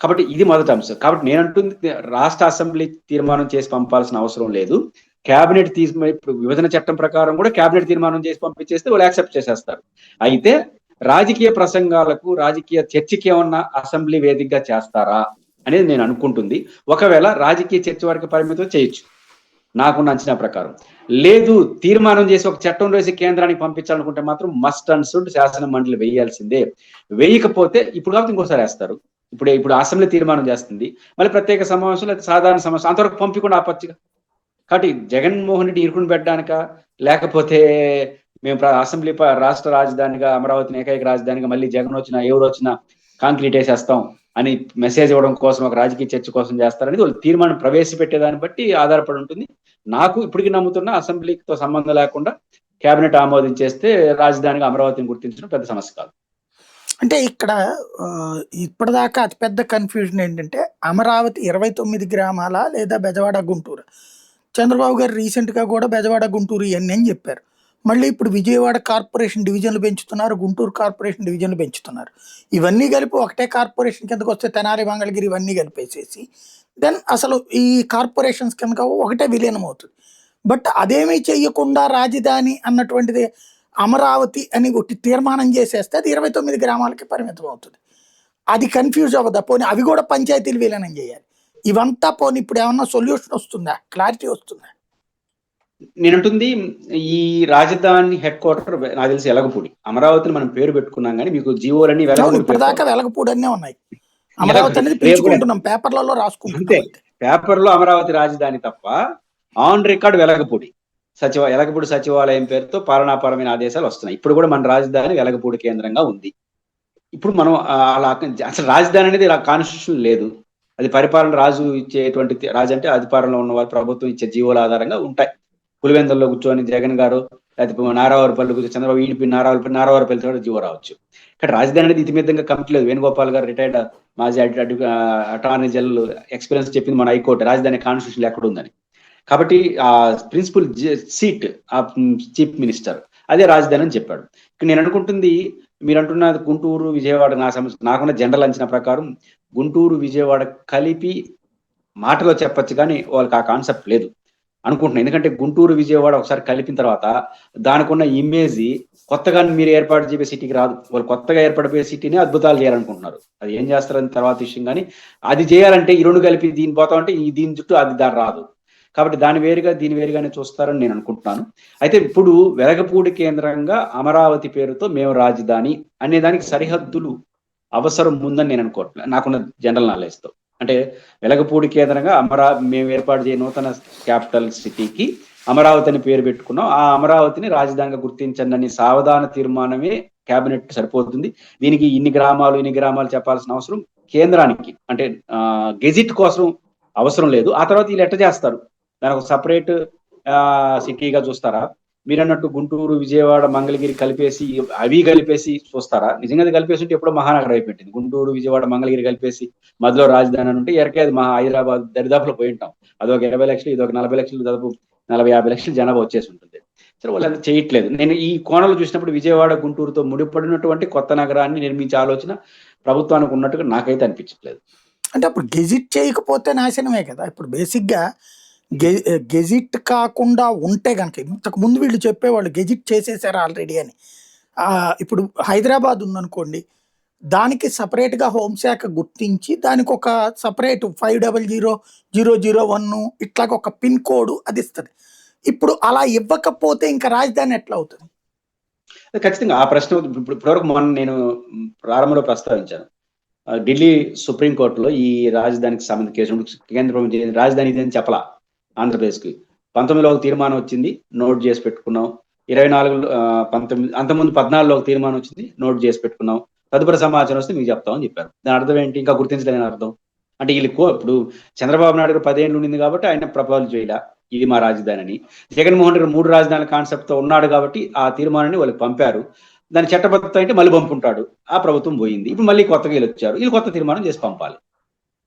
S2: కాబట్టి ఇది మొదటి అంశం. కాబట్టి నేనంటుంది రాష్ట్ర అసెంబ్లీ తీర్మానం చేసి పంపాల్సిన అవసరం లేదు. క్యాబినెట్ ఇప్పుడు విభజన చట్టం ప్రకారం కూడా క్యాబినెట్ తీర్మానం చేసి పంపించేస్తే వాళ్ళు యాక్సెప్ట్ చేసేస్తారు. అయితే రాజకీయ ప్రసంగాలకు, రాజకీయ చర్చకి ఏమన్నా అసెంబ్లీ వేదికగా చేస్తారా అనేది నేను అనుకుంటుంది. ఒకవేళ రాజకీయ చర్చ వరకు పరిమితం చేయొచ్చు నాకున్న అంచనా ప్రకారం. లేదు, తీర్మానం చేసి ఒక చట్టం వేసి కేంద్రానికి పంపించాలనుకుంటే మాత్రం మస్ట్ అండ్ షుడ్ శాసన మండలి వేయాల్సిందే. వేయకపోతే ఇప్పుడు కాబట్టి ఇంకోసారి వేస్తారు. ఇప్పుడు అసెంబ్లీ తీర్మానం చేస్తుంది, మళ్ళీ ప్రత్యేక సమావేశం లేదా సాధారణ సమావేశం అంతవరకు పంపించకుండా ఆపచ్చుగా. కాబట్టి జగన్మోహన్ రెడ్డి ఇరుకుని పెట్టడానిక, లేకపోతే మేము అసెంబ్లీ రాష్ట్ర రాజధానిగా అమరావతిని ఏకైక రాజధానిగా మళ్ళీ జగన్ వచ్చినా ఎవరు వచ్చినా కాంక్రీట్ వేసేస్తాం అని మెసేజ్ ఇవ్వడం కోసం, ఒక రాజకీయ చర్చ కోసం చేస్తారనేది వాళ్ళు తీర్మానం ప్రవేశపెట్టేదాన్ని బట్టి ఆధారపడి ఉంటుంది. నాకు ఇప్పటికీ నమ్ముతున్న అసెంబ్లీతో సంబంధం లేకుండా కేబినెట్ ఆమోదించేస్తే రాజధానిగా అమరావతిని గుర్తించడం పెద్ద సమస్య కాదు.
S1: అంటే ఇక్కడ ఇప్పటిదాకా అతిపెద్ద కన్ఫ్యూజన్ ఏంటంటే అమరావతి 29 గ్రామాల లేదా బెజవాడ గుంటూరు. చంద్రబాబు గారు రీసెంట్గా కూడా బెజవాడ గుంటూరు ఇవన్నీ అని చెప్పారు. మళ్ళీ ఇప్పుడు విజయవాడ కార్పొరేషన్ డివిజన్లు పెంచుతున్నారు, గుంటూరు కార్పొరేషన్ డివిజన్లు పెంచుతున్నారు. ఇవన్నీ కలిపి ఒకటే కార్పొరేషన్ కిందకు వస్తే తెనాలి, మంగళగిరి ఇవన్నీ కలిపేసేసి దెన్ అసలు ఈ కార్పొరేషన్స్ కింద ఒకటే విలీనం అవుతుంది. బట్ అదేమీ చెయ్యకుండా రాజధాని అన్నటువంటిది అమరావతి అని ఒకటి తీర్మానం చేసేస్తే అది 29 గ్రామాలకి పరిమితం అవుతుంది. అది కన్ఫ్యూజ్ అవ్వదా? పోనీ అవి కూడా పంచాయతీలు విలీనం చేయాలి. ఇవంతా పోనీ ఇప్పుడు ఏమన్నా సొల్యూషన్ వస్తుందా, క్లారిటీ వస్తుందా?
S2: నేనంటుంది ఈ రాజధాని హెడ్ క్వార్టర్ నాకు తెలిసి వెలగపూడి. అమరావతిని మనం పేరు పెట్టుకున్నాం కానీ మీకు జీవోలన్నీ
S1: ఇప్పటిదాకా వెలగపూడి అనే ఉన్నాయి. అమరావతి అనేది పిలుచుకుంటున్నాం, పేపర్లలో రాసుకుంటున్నాం.
S2: పేపర్ లో అమరావతి రాజధాని తప్ప ఆన్ రికార్డ్ వెలగపూడి వెలగపూడి సచివాలయం పేరుతో పాలనాపరమైన ఆదేశాలు వస్తున్నాయి. ఇప్పుడు కూడా మన రాజధాని వెలగపూడి కేంద్రంగా ఉంది. ఇప్పుడు మనం అలా అసలు రాజధాని అనేది కాన్స్టిట్యూషన్ లేదు, అది పరిపాలన రాజు ఇచ్చేటువంటి, రాజు అంటే అధికారంలో ఉన్న వారు ప్రభుత్వం ఇచ్చే జీవోల ఆధారంగా ఉంటాయి. పులివెందుల్లో కూర్చొని జగన్ గారు, లేకపోతే నారావారిపల్లి కూర్చొని చంద్రబాబు ఈడిపి నారావారిపల్లి కూడా జీవో రావచ్చు. ఇక్కడ రాజధాని అనేది ఇతిమిద్దంగా కమిటీ లేదు. వేణుగోపాల్ గారు రిటైర్డ్ మాజీ అటార్నీ జనరల్ ఎక్స్పీరియన్స్ చెప్పింది మన హైకోర్టు రాజధాని కాన్స్టిట్యూషన్ ఎక్కడ ఉందని. కాబట్టి ఆ ప్రిన్సిపల్ సీట్ ఆ చీఫ్ మినిస్టర్ అదే రాజధాని అని చెప్పాడు. ఇక్కడ నేను అనుకుంటుంది మీరు అంటున్నది గుంటూరు విజయవాడ, నాకున్న జనరల్ అంచనా ప్రకారం గుంటూరు విజయవాడ కలిపి మాటలో చెప్పచ్చు కానీ వాళ్ళకి ఆ కాన్సెప్ట్ లేదు అనుకుంటున్నాను. ఎందుకంటే గుంటూరు విజయవాడ ఒకసారి కలిపిన తర్వాత దానికి ఉన్న ఇమేజ్ కొత్తగా మీరు ఏర్పాటు చేసే సిటీకి రాదు. వాళ్ళు కొత్తగా ఏర్పడిపోయే సిటీని అద్భుతాలు చేయాలనుకుంటున్నారు. అది ఏం చేస్తారని తర్వాత విషయం, కానీ అది చేయాలంటే ఈ రెండు కలిపి దీని పోతామంటే దీని చుట్టూ అది దాని రాదు. కాబట్టి దాని వేరుగా దీని వేరుగానే చూస్తారని నేను అనుకుంటున్నాను. అయితే ఇప్పుడు వెలగపూడి కేంద్రంగా అమరావతి పేరుతో మేము రాజధాని అనే దానికి సరిహద్దులు అవసరం ఉందని నేను అనుకోవట్లేదు నాకున్న జనరల్ నాలెడ్జ్ తో. అంటే వెలగపూడి కేంద్రంగా మేము ఏర్పాటు చేయ నూతన క్యాపిటల్ సిటీకి అమరావతి అని పేరు పెట్టుకున్నాం, ఆ అమరావతిని రాజధానిగా గుర్తించండి అని సావధాన తీర్మానమే కేబినెట్ సరిపోతుంది. దీనికి ఇన్ని గ్రామాలు చెప్పాల్సిన అవసరం కేంద్రానికి, అంటే గెజిట్ కోసం అవసరం లేదు. ఆ తర్వాత వీళ్ళు ఎట్ట చేస్తారు, దానికి ఒక సపరేట్ సిటీగా చూస్తారా? మీరు అన్నట్టు గుంటూరు విజయవాడ మంగళగిరి కలిపేసి చూస్తారా? నిజంగా అది కలిపేసి ఉంటే ఎప్పుడో మహానగరం అయిపోయింది. గుంటూరు విజయవాడ మంగళగిరి కలిపేసి మధ్యలో రాజధాని అని ఉంటే ఎరకే అది హైదరాబాద్ దరిదాపులో పోయి ఉంటాం. అదొక 20 లక్షలు, ఇదొక 40 లక్షలు, దాదాపు 40-50 లక్షలు జనాభా వచ్చేసి ఉంటుంది. సరే, వాళ్ళు అది చేయట్లేదు. నేను ఈ కోణంలో చూసినప్పుడు విజయవాడ గుంటూరుతో ముడిపడినటువంటి కొత్త నగరాన్ని నిర్మించే ఆలోచన ప్రభుత్వానికి ఉన్నట్టుగా నాకైతే అనిపించట్లేదు.
S1: అంటే అప్పుడు గెజిట్ చేయకపోతే నాశనమే కదా. ఇప్పుడు బేసిక్గా గెజిట్ కాకుండా ఉంటే కనుక, ఇంతకు ముందు వీళ్ళు చెప్పేవాళ్ళు గెజిట్ చేసేసారు ఆల్రెడీ అని. ఇప్పుడు హైదరాబాద్ ఉందనుకోండి, దానికి సపరేట్గా హోంశాఖ గుర్తించి దానికి ఒక సపరేట్ 500001 ఇట్లాగ ఒక పిన్ కోడ్ అది ఇస్తుంది. ఇప్పుడు అలా ఇవ్వకపోతే ఇంకా రాజధాని ఎట్లా అవుతుంది?
S2: ఖచ్చితంగా ఆ ప్రశ్న ఇప్పటివరకు నేను ప్రారంభంలో ప్రస్తావించాను. ఢిల్లీ సుప్రీంకోర్టులో ఈ రాజధానికి సంబంధించిన కేసు కేంద్ర ప్రభుత్వం రాజధాని ఇదని చెప్పలా ఆంధ్రప్రదేశ్కి. 19లో ఒక తీర్మానం వచ్చింది, నోట్ చేసి పెట్టుకున్నాం. 24 19 అంతకుముందు 14లో ఒక తీర్మానం వచ్చింది, నోట్ చేసి పెట్టుకున్నాం. తదుపరి సమాచారం వస్తే మీకు చెప్తామని చెప్పారు. దాని అర్థం ఏంటి? ఇంకా గుర్తించలేని అర్థం. అంటే వీళ్ళు ఇప్పుడు చంద్రబాబు నాయుడు గారు 10 ఏళ్ళు ఉండింది కాబట్టి ఆయన ప్రపోజల్ చేయలే ఇది మా రాజధాని అని. జగన్మోహన్ రెడ్డి 3 రాజధానుల కాన్సెప్ట్ తో ఉన్నాడు కాబట్టి ఆ తీర్మానాన్ని వాళ్ళకి పంపారు. దాని చట్టబద్ధత అయితే మళ్ళీ పంపుంటాడు. ఆ ప్రభుత్వం పోయింది. ఇప్పుడు మళ్ళీ కొత్తగా వీళ్ళు వచ్చారు, వీళ్ళు కొత్త తీర్మానం చేసి పంపాలి.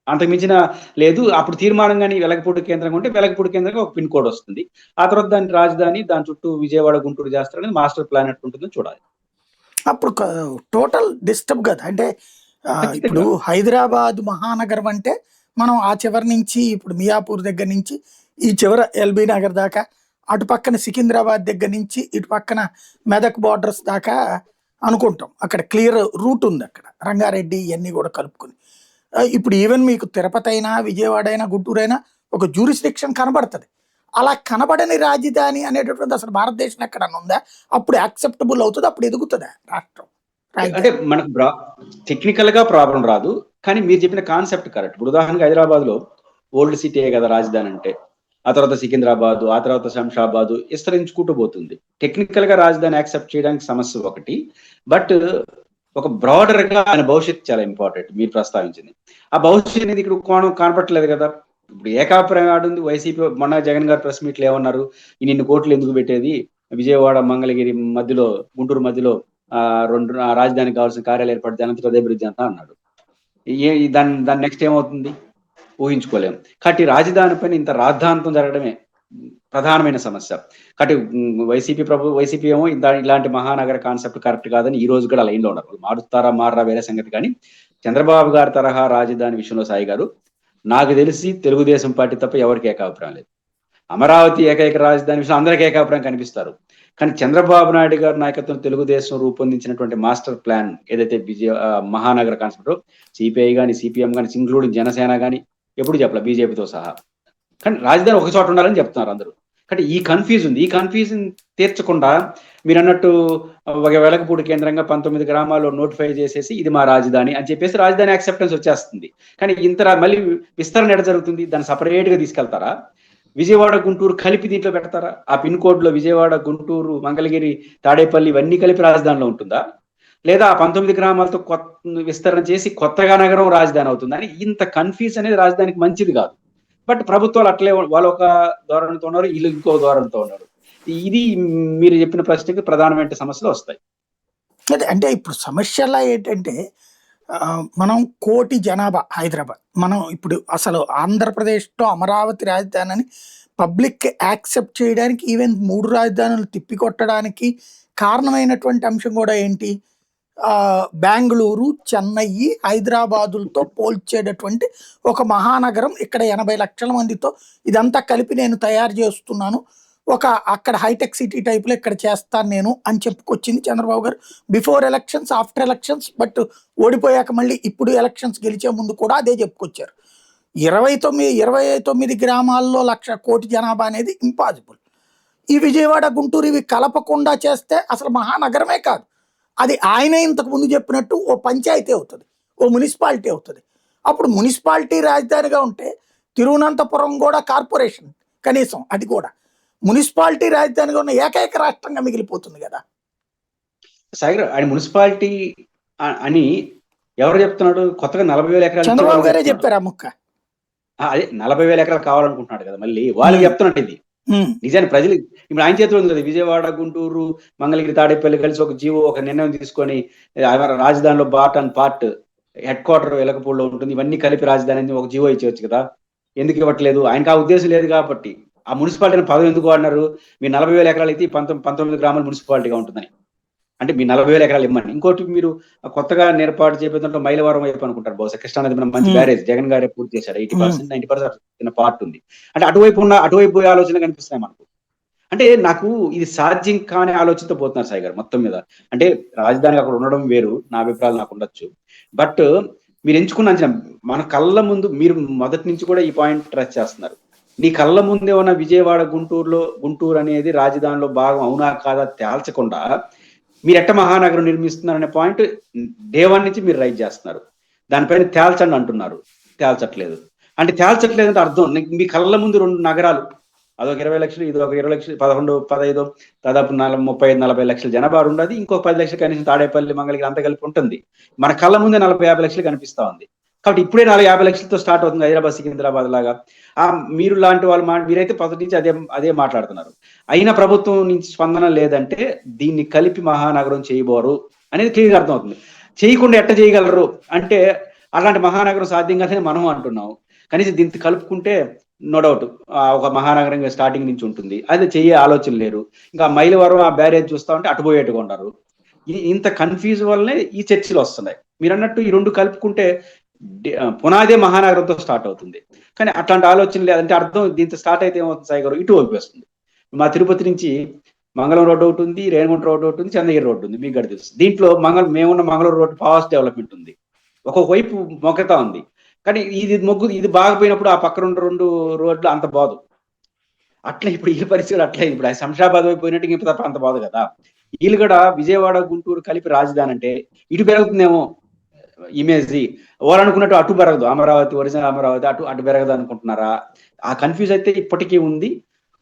S2: అంతకు మించిన లేదు. అప్పుడు తీర్మానం కానీ వెలగపూడి కేంద్రంగా ఉంటే వెలగపూడి కేంద్రంగా ఒక పిన్ కోడ్ వస్తుంది. ఆ తర్వాత దాని రాజధాని, దాని చుట్టూ విజయవాడ గుంటూరు చేస్తారు అనేది మాస్టర్ ప్లాన్ ఎట్లుంటుందో చూడాలి.
S1: అప్పుడు టోటల్ డిస్టర్బ్ కదా. అంటే ఇప్పుడు హైదరాబాద్ మహానగరం అంటే మనం ఆ చివరి నుంచి ఇప్పుడు మియాపూర్ దగ్గర నుంచి ఈ చివర ఎల్బీ నగర్ దాకా, అటు పక్కన సికింద్రాబాద్ దగ్గర నుంచి ఇటు పక్కన మెదక్ బార్డర్స్ దాకా అనుకుంటాం. అక్కడ క్లియర్ రూట్ ఉంది, అక్కడ రంగారెడ్డి ఇవన్నీ కూడా కలుపుకుని. ఇప్పుడు ఈవెన్ మీకు తిరుపతి అయినా విజయవాడ అయినా గుంటూరు అయినా ఒక జ్యూరిస్డిక్షన్ కనబడుతుంది. అలా కనబడని రాజధాని అనేటటువంటి అసలు భారతదేశం ఎక్కడన్నా ఉందా? అప్పుడు యాక్సెప్టబుల్ అవుతుంది, అప్పుడు ఎదుగుతుందా రాష్ట్రం?
S2: అంటే మనకు టెక్నికల్ గా ప్రాబ్లం రాదు, కానీ మీరు చెప్పిన కాన్సెప్ట్ కరెక్ట్. ఇప్పుడు ఉదాహరణకు హైదరాబాద్ లో ఓల్డ్ సిటీ కదా రాజధాని అంటే, ఆ తర్వాత సికింద్రాబాద్, ఆ తర్వాత శంషాబాద్ విస్తరించుకుంటూ పోతుంది. టెక్నికల్ గా రాజధాని యాక్సెప్ట్ చేయడానికి సమస్య ఒకటి, బట్ ఒక బ్రాడర్ గా ఆయన భవిష్యత్తు చాలా ఇంపార్టెంట్. మీరు ప్రస్తావించింది ఆ భవిష్యత్తు అనేది ఇక్కడ కోణం కనపట్టలేదు కదా. ఇప్పుడు ఏకాభిప్రాయం ఆడుంది. వైసీపీ మొన్న జగన్ గారు ప్రెస్ మీట్లు ఏమన్నారు? ఇన్ని కోట్లు ఎందుకు పెట్టేది, విజయవాడ మంగళగిరి మధ్యలో గుంటూరు మధ్యలో రెండు రాజధానికి కావాల్సిన కార్యాలయం ఏర్పాటు దానంతట అదే బ్రిడ్జ్ అంతా అన్నాడు. దాని నెక్స్ట్ ఏమవుతుంది ఊహించుకోలేము. కాబట్టి రాజధాని పైన ఇంత రాద్ధాంతం జరగడమే ప్రధానమైన సమస్య. కాబట్టి వైసీపీ ఏమో ఇలాంటి మహానగర కాన్సెప్ట్ కరెక్ట్ కాదని ఈ రోజు కూడా లైన్లో ఉన్నారు. మారుస్తారా మారరా వేరే సంగతి, కానీ చంద్రబాబు గారి తరహా రాజధాని విషయంలో సాయి గారు నాకు తెలిసి తెలుగుదేశం పార్టీ తప్ప ఎవరికి ఏకాభిప్రాయం లేదు. అమరావతి ఏకైక రాజధాని విషయం అందరికీ ఏకాభిప్రాయం కనిపిస్తారు, కానీ చంద్రబాబు నాయుడు గారి నాయకత్వం తెలుగుదేశం రూపొందించినటువంటి మాస్టర్ ప్లాన్ ఏదైతే మహానగర కాన్సెప్ట్ సిపిఐ కానీ సిపిఎం కానీ ఇంక్లూడింగ్ జనసేన కానీ ఎప్పుడు చెప్పలే, బీజేపీతో సహా. కానీ రాజధాని ఒక చోట ఉండాలని చెప్తున్నారు అందరూ. కానీ ఈ కన్ఫ్యూజన్ తీర్చకుండా మీరు అన్నట్టు ఒక వెలగపూడి కేంద్రంగా 19 గ్రామాల్లో నోటిఫై చేసేసి ఇది మా రాజధాని అని చెప్పేసి రాజధాని యాక్సెప్టెన్స్ వచ్చేస్తుంది. కానీ ఇంత మళ్ళీ విస్తరణ ఎడ జరుగుతుంది? దాన్ని సపరేట్ గా తీసుకెళ్తారా? విజయవాడ గుంటూరు కలిపి దీంట్లో పెడతారా? ఆ పిన్ కోడ్ లో విజయవాడ గుంటూరు మంగళగిరి తాడేపల్లి ఇవన్నీ కలిపి రాజధానిలో ఉంటుందా? లేదా ఆ 19 గ్రామాలతో విస్తరణ చేసి కొత్తగా నగరం రాజధాని అవుతుందా? అని ఇంత కన్ఫ్యూజ్ అనేది రాజధానికి మంచిది కాదు. బట్ ప్రభుత్వాలు అట్లే వాళ్ళు ఒక ధోరణితో ఉన్నారు, వీళ్ళు ఇంకో ధోరణితో ఉన్నారు. ఇది మీరు చెప్పిన ప్రశ్నకి ప్రధానమైన సమస్యలు వస్తాయి.
S1: అంటే ఇప్పుడు సమస్యలా ఏంటంటే మనం 1 కోటి జనాభా హైదరాబాద్, మనం ఇప్పుడు అసలు ఆంధ్రప్రదేశ్లో అమరావతి రాజధాని అని పబ్లిక్ యాక్సెప్ట్ చేయడానికి ఈవెన్ 3 రాజధానులు తిప్పికొట్టడానికి కారణమైనటువంటి అంశం కూడా ఏంటి? బెంగళూరు, చెన్నై, హైదరాబాదులతో పోల్చేటటువంటి ఒక మహానగరం ఇక్కడ 80 లక్షల మందితో ఇదంతా కలిపి నేను తయారు చేస్తున్నాను, ఒక అక్కడ హైటెక్ సిటీ టైప్లో ఇక్కడ చేస్తాను నేను అని చెప్పుకొచ్చింది చంద్రబాబు గారు before elections, after elections. But ఓడిపోయాక మళ్ళీ ఇప్పుడు ఎలక్షన్స్ గెలిచే ముందు కూడా అదే చెప్పుకొచ్చారు. 29 గ్రామాల్లో 1 కోటి జనాభా అనేది ఇంపాసిబుల్. ఈ విజయవాడ గుంటూరు ఇవి కలపకుండా చేస్తే అసలు మహానగరమే కాదు, అది ఆయన ఇంతకు ముందు చెప్పినట్టు ఓ పంచాయతీ అవుతుంది, ఓ మున్సిపాలిటీ అవుతుంది. అప్పుడు మున్సిపాలిటీ రాజధానిగా ఉంటే తిరువనంతపురం కూడా కార్పొరేషన్, కనీసం అది కూడా మున్సిపాలిటీ రాజధానిగా ఉన్న ఏకైక రాష్ట్రంగా మిగిలిపోతుంది కదా.
S2: సాగర్ ఆయన మున్సిపాలిటీ అని ఎవరు చెప్తున్నాడు? కొత్తగా 40,000 ఎకరాలు
S1: చంద్రబాబు గారే చెప్పారు ఆ ముక్క.
S2: అదే 40,000 ఎకరాలు కావాలనుకుంటున్నాడు కదా, మళ్ళీ వాళ్ళు చెప్తున్నట్టు ఇది నిజాన్ని ప్రజలు ఇప్పుడు ఆయన చేతిలో ఉంది కదా. విజయవాడ గుంటూరు మంగళగిరి తాడేపల్లి కలిసి ఒక జీవో ఒక నిర్ణయం తీసుకొని రాజధానిలో పార్ట్ హెడ్ క్వార్టర్ వెలగపూడిలో ఉంటుంది, ఇవన్నీ కలిపి రాజధాని ఒక జీవో ఇచ్చేవచ్చు కదా. ఎందుకు ఇవ్వట్లేదు? ఆయనకు ఆ ఉద్దేశం లేదు కాబట్టి. ఆ మున్సిపాలిటీని పదవి ఎందుకు వాడినారు? మీ 40,000 ఎకరాలు అయితే 19 గ్రామాల మున్సిపాలిటీగా ఉంటుందని, అంటే మీ 40,000 ఎకరాలు ఇవ్వండి. ఇంకోటి మీరు కొత్తగా ఏర్పాటు చేయబోతుంటే మైలవరం వైపు అనుకుంటారు, బహుశా కృష్ణానది మనం మంచి బ్యారేజ్ జగన్ గారే పూర్తి చేశారు, 80%, 90% పార్ట్ ఉంది. అంటే అటువైపు పోయే ఆలోచన కనిపిస్తున్నాయి మనకు. అంటే నాకు ఇది సాధ్యం కాని ఆలోచనతో పోతున్నారు సాయి గారు మొత్తం మీద. అంటే రాజధాని అక్కడ ఉండడం వేరు, నా అభిప్రాయాలు నాకు ఉండొచ్చు. బట్ మీరు ఎంచుకున్న అంచనా మన కళ్ళ ముందు, మీరు మొదటి నుంచి కూడా ఈ పాయింట్ ట్రచ్ చేస్తున్నారు. నీ కళ్ళ ముందే ఉన్న విజయవాడ గుంటూరు అనేది రాజధానిలో భాగం అవునా కాదా తేల్చకుండా మీరు ఎట్ట మహానగరం నిర్మిస్తున్నారనే పాయింట్ డే 1 నుంచి మీరు రైజ్ చేస్తున్నారు. దానిపైన తేల్చండి అంటున్నారు. తేల్చట్లేదు. అంటే తేల్చట్లేదు అంటే అర్థం మీ కళ్ళ ముందు 2 నగరాలు. అదొక 20 లక్షలు, ఇదొక 20 లక్షలు, 11, 15 దాదాపు 35, 40 లక్షల జనాభా ఉండదు. ఇంకో 10 లక్షలు కనీసం తాడేపల్లి, మంగళగిరి అంతా కలిపి ఉంటుంది. మన కళ్ళ ముందే 40, 50 లక్షలు కనిపిస్తా ఉంది. కాబట్టి ఇప్పుడే 40, 50 లక్షలతో స్టార్ట్ అవుతుంది హైదరాబాద్, సికింద్రాబాద్ లాగా. మీరు లాంటి వాళ్ళు మీరైతే మొదటి నుంచి అదే మాట్లాడుతున్నారు. అయినా ప్రభుత్వం నుంచి స్పందన లేదంటే దీన్ని కలిపి మహానగరం చేయబోరు అనేది క్లియర్గా అర్థమవుతుంది. చేయకుండా ఎట్ట చేయగలరు అంటే అలాంటి మహానగరం సాధ్యం కాదని మనం అంటున్నాం. కనీసం దీన్ని కలుపుకుంటే నో డౌట్ ఒక మహానగరంగా స్టార్టింగ్ నుంచి ఉంటుంది. అది చెయ్యే ఆలోచన లేరు. ఇంకా మైలవరం ఆ బ్యారేజ్ చూస్తా ఉంటే అటుపోయేట్టుగా ఉన్నారు. ఇంత కన్ఫ్యూజ్ వల్లనే ఈ చర్చలు వస్తున్నాయి. మీరు అన్నట్టు ఈ 2 కలుపుకుంటే పునాదే మహానగరంతో స్టార్ట్ అవుతుంది. కానీ అట్లాంటి ఆలోచన లేదంటే అర్థం దీంతో స్టార్ట్ అయితే ఏమవుతుంది సాయి గారు, ఇటు వస్తుంది. మా తిరుపతి నుంచి మంగళం రోడ్ ఒకటి ఉంది, రేణిగుంట రోడ్ ఒకటి ఉంది, చంద్రగిరి రోడ్డు ఉంది, మీకు తెలుసు. దీంట్లో మేమున్న మంగళూరు రోడ్డు ఫాస్ట్ డెవలప్మెంట్ ఉంది. ఒక్కొక్క వైపు మొక్కతా ఉంది. కానీ ఇది బాగపోయినప్పుడు ఆ పక్కన ఉన్న 2 రోడ్లు అంత బాదు. అట్లా ఇప్పుడు ఈ పరిస్థితులు అట్లా ఇప్పుడు శంషాబాద్ వైపు పోయినట్టు ఇంక తప్ప అంత బాదు కదా. వీళ్ళు కూడా విజయవాడ, గుంటూరు కలిపి రాజధాని అంటే ఇటు పెరుగుతుందేమో ఇమేజ్. వాళ్ళు అనుకున్నట్టు అటు పెరగదు, అమరావతి ఒరిజినల్ అమరావతి అటు పెరగదు అనుకుంటున్నారా? ఆ కన్ఫ్యూజ్ అయితే ఇప్పటికీ ఉంది.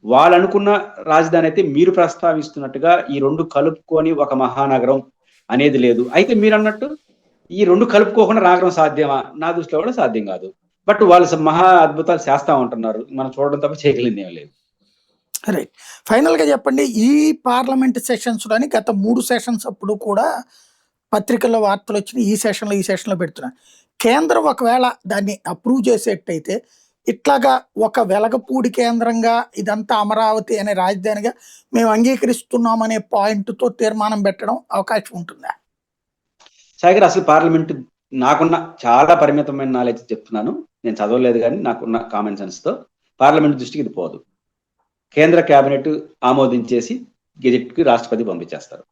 S2: వాళ్ళు అనుకున్న రాజధాని అయితే మీరు ప్రస్తావిస్తున్నట్టుగా ఈ 2 కలుపుకొని ఒక మహానగరం అనేది లేదు. అయితే మీరు అన్నట్టు ఈ 2 కలుపుకోకుండా నగరం సాధ్యమా? నా దృష్టిలో కూడా సాధ్యం కాదు. బట్ వాళ్ళు మహా అద్భుతాలు చేస్తా ఉంటున్నారు. మనం చూడడం తప్ప చేయగలిగింది ఏం లేదు.
S1: రైట్. ఫైనల్ గా చెప్పండి, ఈ పార్లమెంట్ సెషన్స్ లోని గత 3 సెషన్స్ అప్పుడు కూడా పత్రికల్లో వార్తలు వచ్చినాయి. ఈ సెషన్లో పెడుతున్నారు. కేంద్రం ఒకవేళ దాన్ని అప్రూవ్ చేసేటైతే ఇట్లాగా ఒక వెలగపూడి కేంద్రంగా ఇదంతా అమరావతి అనే రాజధానిగా మేము అంగీకరిస్తున్నాం అనే పాయింట్తో తీర్మానం పెట్టడం అవకాశం ఉంటుందా?
S2: సాగర్, అసలు పార్లమెంట్ నాకున్న చాలా పరిమితమైన నాలెడ్జ్ చెప్తున్నాను. నేను చదవలేదు కానీ నాకున్న కామన్ సెన్స్ తో పార్లమెంట్ దృష్టికి ఇది పోదు. కేంద్ర కేబినెట్ ఆమోదించేసి గెజెట్కి రాష్ట్రపతి పంపించేస్తారు.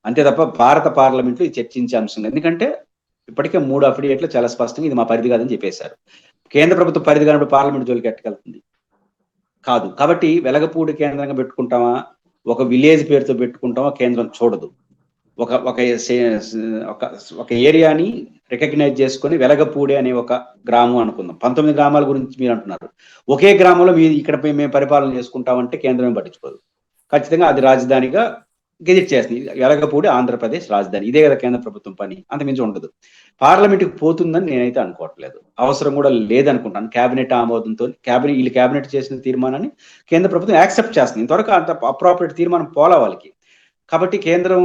S2: అంతే తప్ప భారత పార్లమెంట్లో ఇది చర్చించే అంశం. ఎందుకంటే ఇప్పటికే 3 అఫిడేట్లు చాలా స్పష్టంగా ఇది మా పరిధి కాదని చెప్పేశారు. కేంద్ర ప్రభుత్వం పరిధి కానప్పుడు పార్లమెంట్ జోలికి ఎట్టగలుగుతుంది? కాదు. కాబట్టి వెలగపూడి కేంద్రంగా పెట్టుకుంటామా, ఒక విలేజ్ పేరుతో పెట్టుకుంటామా కేంద్రం చూడదు. ఒక ఏరియాని రికగ్నైజ్ చేసుకొని వెలగపూడి అనే ఒక గ్రామం అనుకుందాం. 19 గ్రామాల గురించి మీరు అంటున్నారు. ఒకే గ్రామంలో ఇక్కడ మేము పరిపాలన చేసుకుంటామంటే కేంద్రం పట్టించుకోదు. ఖచ్చితంగా అది రాజధానిగా గెజిట్ చేస్తుంది. వెలగపూడి ఆంధ్రప్రదేశ్ రాజధాని. ఇదే కదా కేంద్ర ప్రభుత్వం పని, అంతమించి ఉండదు. పార్లమెంట్కి పోతుందని నేనైతే అనుకోవట్లేదు. అవసరం కూడా లేదనుకుంటాను. కేబినెట్ ఆమోదంతో వీళ్ళు కేబినెట్ చేసిన తీర్మానాన్ని కేంద్ర ప్రభుత్వం యాక్సెప్ట్ చేస్తుంది. ఇంతవరకు అంత అప్రాపరేట్ తీర్మానం పోలా వాళ్ళకి. కాబట్టి కేంద్రం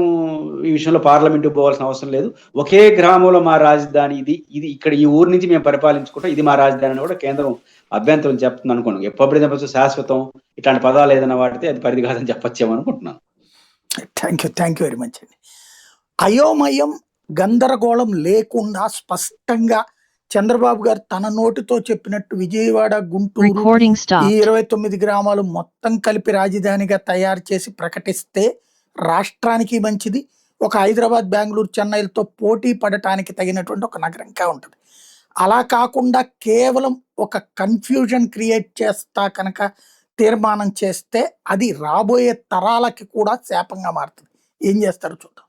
S2: ఈ విషయంలో పార్లమెంట్ పోవాల్సిన అవసరం లేదు. ఒకే గ్రామంలో మా రాజధాని ఇది ఇక్కడ ఈ ఊరు నుంచి మేము పరిపాలించుకుంటాం, ఇది మా రాజధాని అని కూడా కేంద్రం అభ్యంతరం చెప్తుంది అనుకోండి. ఎప్పుడు చెప్పచ్చు శాశ్వతం ఇట్లాంటి పదాలు ఏదైనా వాడితే అది పరిధి కాదని చెప్పచ్చేమో అనుకుంటున్నాను.
S1: థ్యాంక్ యూ వెరీ మచ్ అండి. అయోమయం, గందరగోళం లేకుండా స్పష్టంగా చంద్రబాబు గారు తన నోటితో చెప్పినట్టు విజయవాడ, గుంటూరు ఈ 29 గ్రామాలు మొత్తం కలిపి రాజధానిగా తయారు చేసి ప్రకటిస్తే రాష్ట్రానికి మంచిది. ఒక హైదరాబాద్, బెంగళూరు, చెన్నైలతో పోటీ పడటానికి తగినటువంటి ఒక నగరంగా ఉంటుంది. అలా కాకుండా కేవలం ఒక కన్ఫ్యూజన్ క్రియేట్ చేస్తా కనుక తీర్మానం చేస్తే అది రాబోయే తరాలకి కూడా శాపంగా మారుతుంది. ఏం చేస్తారో చూద్దాం.